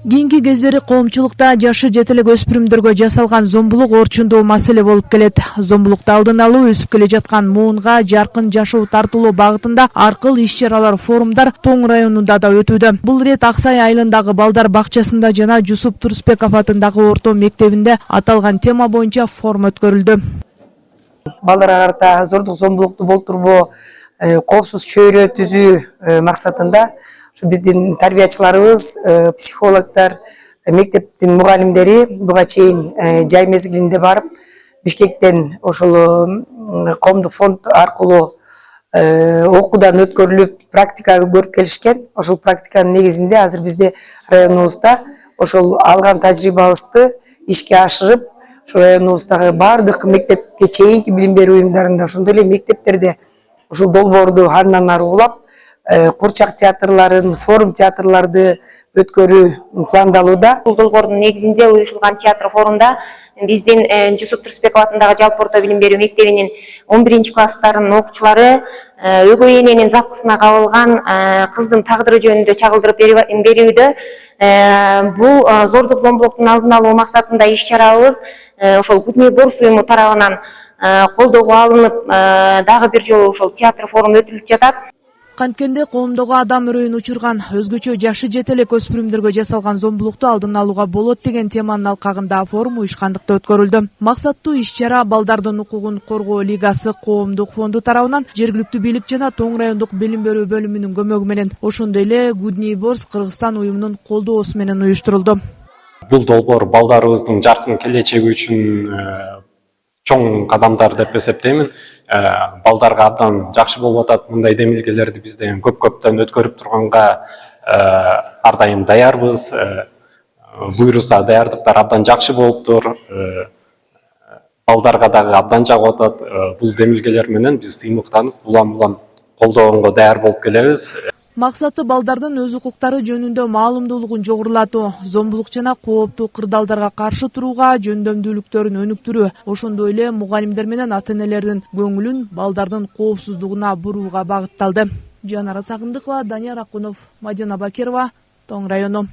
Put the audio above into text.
Кийинки кездери коомчулукта жашы жете элек өспүрүмдөргө жасалган зомбулук орчундуу маселе болуп келет. Зомбулукту алдын алуу өсүп келе жаткан муунга жаркын жашоо тартылуу багытында ар кыл иш-чаралар, форумдар Тоң районунда да өтүүдө. Бул ирет Ак Сай айылындагы балдар бакчасында жана Жусуп Турсбеков атындагы орто мектебинде аталган тема боюнча форум өткөрүлдү. Балдарга карата зордук зомбулукту болтурбоо, коопсуз чөйрө түзүү максатында биздин тарбиячыларыбыз, психологдор, мектептин мугалимдери буга чейин жай мезгилинде барып, Бишкектен ошол коомдук фонд аркылуу окуудан өткөрүлүп, практика көрүп келишкен. Ошол практиканын негизинде азыр бизде районубузда ошол алган тажрыйбабызды ишке ашырып, ошол районубуздагы бардык мектепке чейинки билим берүү уюмдарында, ошондой эле мектептерде ушул долбоорду андан ары улап, курчак театрларын, форум театрларды өткөрүү пландалууда. Бул долбоордун негизинде уюштурулган театр форумда биздин Жусуп Турсбеков атындагы жалпы орто билим берүү мектебинин 11 класстарынын окуучулары өгөй эненин запкысына кабылган кыздын тагдыры жөнүндө чагылдырып берүүдө. Бул зордук зомбулуктун алдын алуу максатында иш-чарабыз ошол Гудни Борс уюму тарабынан колдоого алынып, дагы бир жолу ошол театр форум өтүлүп жатат. Канткенде коомдогу адам үрөйүн учурган, өзгөчө жашы жете элек өспүрүмдөргө жасалган зомбулукту алдын алууга болот деген теманын алкагында форум уюшкандыкта өткөрүлдү. Максаттуу иш-чара Балдардын укугун коргоо лигасы коомдук фонду тарабынан жергиликтүү бийлик жана Тоң райондук билим берүү бөлүмүнүн көмөгү менен, ошондой эле Гудни Борс Кыргызстан уюмунун колдоосу менен уюштурулду. Бул долбоор балдарыбыздын жаркын келечеги үчүн чоң кадамдар деп эсептеймин. Балдарга абдан жакшы болуп атат. Мындай демилгелерди биз деген көп-көптөн өткөрүп турганга ар дайым даярбыз. Буйруса даярдыктар абдан жакшы болуптур. Балдарга дагы абдан жагып атат. Бул демилгелер менен биз сыймыктанып, улам-улам колдогонго даяр болуп келебиз. Максаты балдардын өз укуктары жөнүндө маалымдуулугун жогорулатуу, зомбулук жана кооптуу кырдаалдарга каршы турууга жөндөмдүүлүктөрүн өнүктүрүү, ошондой эле мугалимдер менен ата-энелердин көңүлүн балдардын коопсуздугуна бурууга багытталды. Жанара Сагындыкова, Данияр Акунов, Мадина Бакирова, Тоң району.